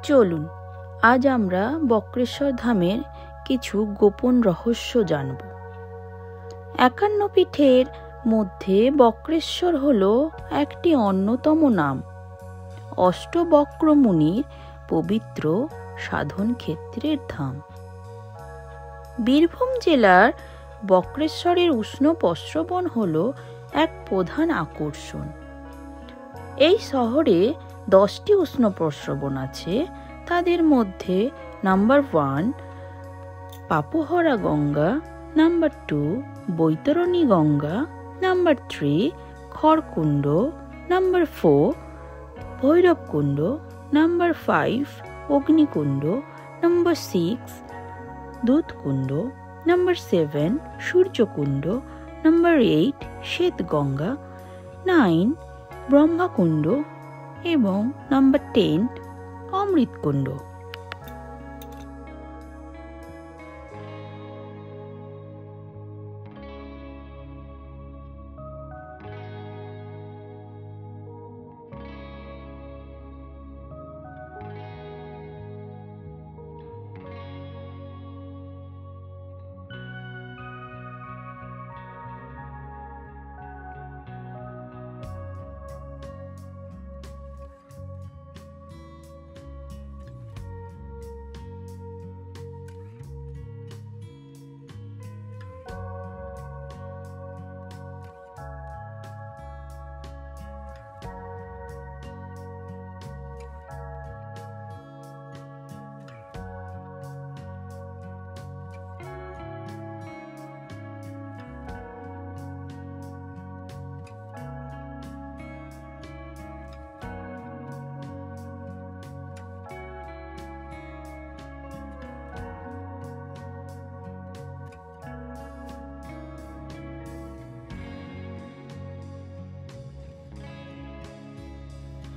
চলুন আজ আমরা বক্রেশ্বর ধামের কিছু গোপন রহস্য জানব। ৫১ পীঠের মধ্যে বক্রেশ্বর হল একটি অন্যতম নাম। অষ্টবক্র মুনির পবিত্র সাধন ক্ষেত্রের ধাম। বীরভূম জেলার বক্রেশ্বরের উষ্ণ প্রস্রবণ হল এক প্রধান আকর্ষণ। এই শহরে 10টি উষ্ণ প্রস্রবণ আছে। তাদের মধ্যে number 1 Paphara Ganga, number 2 Baitarani Ganga, number 3 Kharkund, number 4 Bhairavkund, number 5 Agnikund, number 6 Dudhkund, number 7 Suryakund, number 8 Shwetganga, 9 Brahmakund এবং নাম্বার 10 অমৃতকুণ্ড।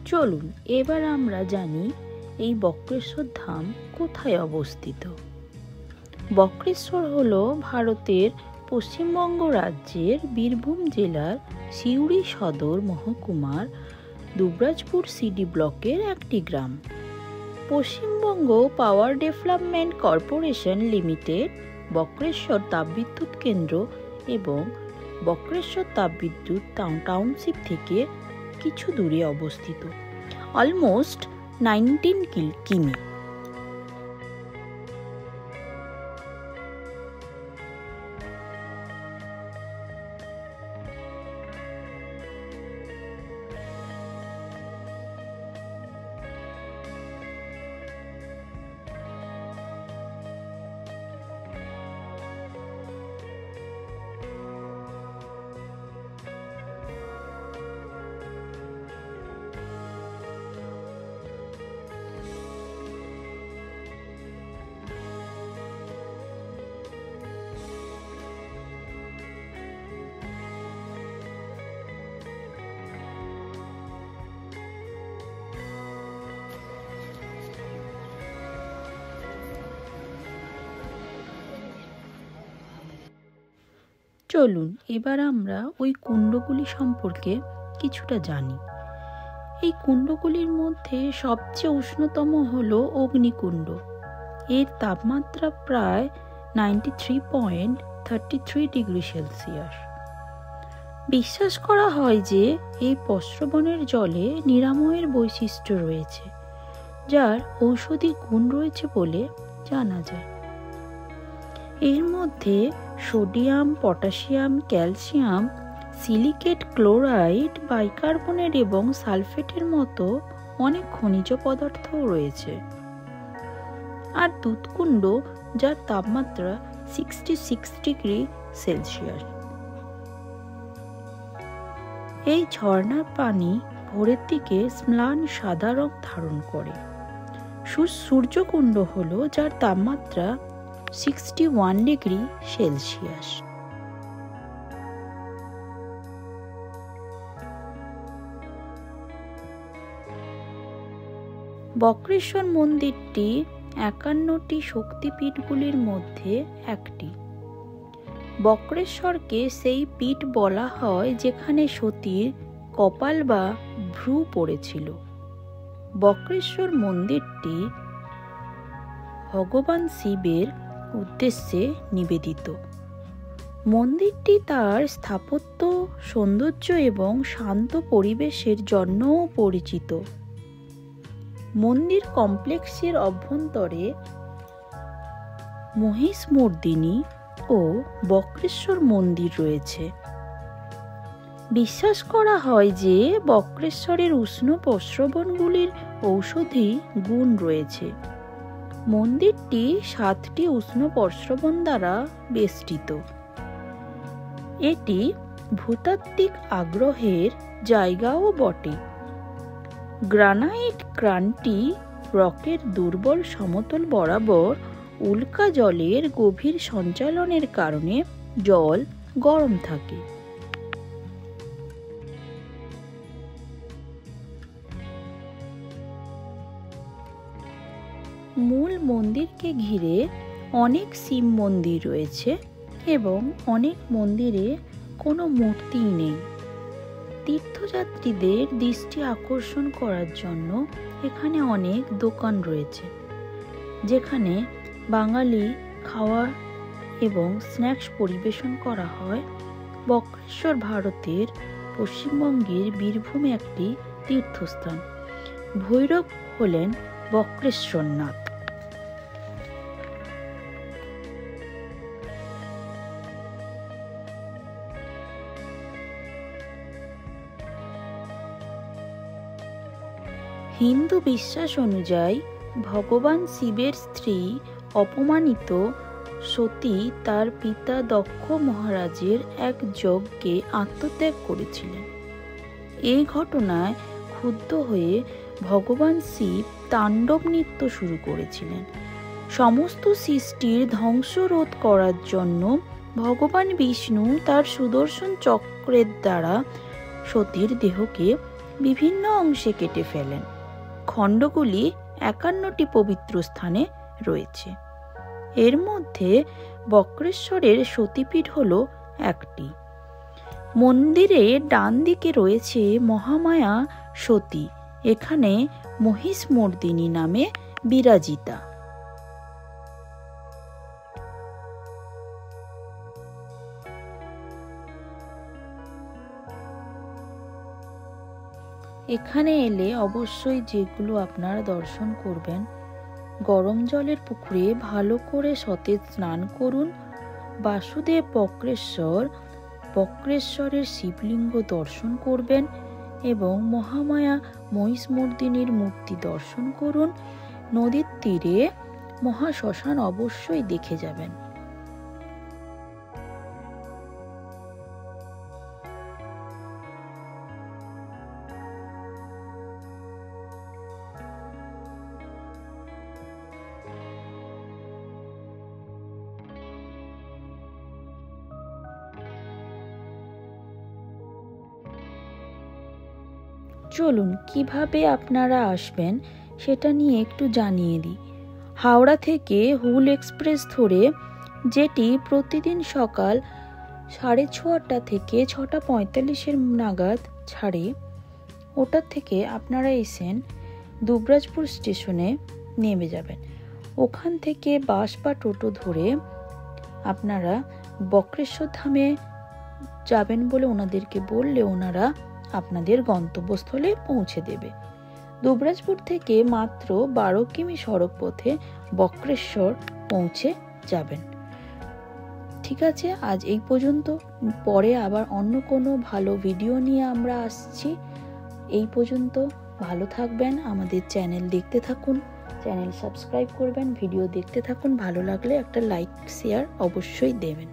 চলুন এবার আমরা জানি এই বক্রেশ্বর ধাম কোথায় অবস্থিত। বক্রেশ্বর হল ভারতের পশ্চিমবঙ্গ রাজ্যের বীরভূম জেলার সিউড়ি সদর মহকুমার দুবরাজপুর সিডি ব্লকের একটি গ্রাম। Paschimbanga power development corporation limited Bakreshwar তাপবিদ্যুৎ কেন্দ্র এবং বক্রেশ্বর তাপবিদ্যুৎ টাউনশিপ থেকে কিছু দূরে অবস্থিত, অলমোস্ট 19 কিমি। চলুন এবার আমরা ওই কুণ্ডগুলি সম্পর্কে কিছুটা জানি। এই কুণ্ডগুলির মধ্যে সবচেয়ে উষ্ণতম হল অগ্নিকুণ্ড। এর তাপমাত্রা প্রায় 93.33 ডিগ্রি সেলসিয়াস। বিশ্বাস করা হয় যে এই প্রস্রবণের জলে নিরাময়ের বৈশিষ্ট্য রয়েছে, যার ঔষধি গুণ রয়েছে বলে জানা যায়। এর মধ্যে sodium, potassium, calcium, silicate, chloride, bicarbonate এবং সালফেটের মতো অনেক খনিজ পদার্থও রয়েছে। আর দুধকুণ্ড, যার তাপমাত্রা 66 ডিগ্রি সেলসিয়াস। এই ঝর্ণার পানি ভোরের দিকে ম্লান সাদা রং ধারণ করে। সূর্যকুণ্ড হল যার তাপমাত্রা 61 ডিগ্রি সেলসিয়াস। বক্রেশ্বর মন্দিরটি ৫১টি শক্তিপীঠগুলির মধ্যে একটি। বক্রেশ্বরকে সেই পীঠ বলা হয় যেখানে সতীর কপাল বা ভ্রু পড়েছিল। বক্রেশ্বর মন্দিরটি ভগবান শিবের উদ্দেশ্যে নিবেদিত। মন্দিরটি তার স্থাপত্য সৌন্দর্য এবং শান্ত পরিবেশের জন্যও পরিচিত। মন্দির কমপ্লেক্সের অভ্যন্তরে মহিষমর্দিনী ও বক্রেশ্বর মন্দির রয়েছে। বিশ্বাস করা হয় যে বক্রেশ্বরের উষ্ণ প্রস্রবণগুলির ঔষধি গুণ রয়েছে। মন্দিরটি 7টি উষ্ণ প্রস্রবণ দ্বারা বেষ্টিত। এটি ভূতাত্ত্বিক আগ্রহের জায়গাও বটে। গ্রানাইট ক্রান্তি রকের দুর্বল সমতল বরাবর উল্কা জলের গভীর সঞ্চালনের কারণে জল গরম থাকে। মূল মন্দিরকে ঘিরে অনেক শিব মন্দির রয়েছে এবং অনেক মন্দিরে কোনো মূর্তিই নেই। তীর্থযাত্রীদের দৃষ্টি আকর্ষণ করার জন্য এখানে অনেক দোকান রয়েছে, যেখানে বাঙালি খাওয়ার এবং স্ন্যাক্স পরিবেশন করা হয়। বক্রেশ্বর ভারতের পশ্চিমবঙ্গের বীরভূমে একটি তীর্থস্থান। ভৈরব হলেন বক্রেশ্বরনাথ। হিন্দু বিশ্বাস অনুযায়ী ভগবান শিবের স্ত্রী অপমানিত সতী তার পিতা দক্ষ মহারাজের এক যজ্ঞে আত্মত্যাগ করেছিলেন। এই ঘটনায় ক্ষুব্ধ হয়ে ভগবান শিব তাণ্ডব নৃত্য শুরু করেছিলেন। সমস্ত সৃষ্টির ধ্বংস রোধ করার জন্য ভগবান বিষ্ণু তার সুদর্শন চক্রের দ্বারা সতীর দেহকে বিভিন্ন অংশে কেটে ফেলেন। খণ্ডগুলি 51টি পবিত্র স্থানে রয়েছে। এর মধ্যে বক্রেশ্বরের সতীপীঠ হল একটি। মন্দিরের ডান দিকে রয়েছে মহামায়া সতী, এখানে মহিষমর্দিনী নামে বিরাজিতা। এখানে এলে অবশ্যই যেগুলো আপনারা দর্শন করবেন, গরম জলের পুকুরে ভালো করে সতেজ স্নান করুন। বাসুদেব বক্রেশ্বরের শিবলিঙ্গ দর্শন করবেন এবং মহামায়া মহিষমর্দিনীর মূর্তি দর্শন করুন। নদীর তীরে মহাশ্মশান অবশ্যই দেখে যাবেন। চলুন কিভাবে আপনারা আসবেন সেটা নিয়ে একটু জানিয়ে দিই। হাওড়া থেকে হুল এক্সপ্রেস ধরে, যেটি প্রতিদিন সকাল 6:30 থেকে 6:45 নাগাদ ছাড়ে, ওটার থেকে আপনারা এসেন দুবরাজপুর স্টেশনে নেমে যাবেন। ওখান থেকে বাস বা টোটো ধরে আপনারা বক্রেশ্বর ধামে যাবেন বলে ওনাদেরকে বললে ওনারা আপনাদের গন্তব্যস্থলে পৌঁছে দেবে। দুবরাজপুর থেকে মাত্র 12 কিমি সড়ক পথে বক্রেশ্বর পৌঁছে যাবেন। ঠিক আছে, আজ এই পর্যন্ত। পরে আবার অন্য কোনো ভালো ভিডিও নিয়ে আমরা আসছি। এই পর্যন্ত ভালো থাকবেন, আমাদের চ্যানেল দেখতে থাকুন, চ্যানেল সাবস্ক্রাইব করবেন, ভিডিও দেখতে থাকুন। ভালো লাগলে একটা লাইক শেয়ার অবশ্যই দেবেন।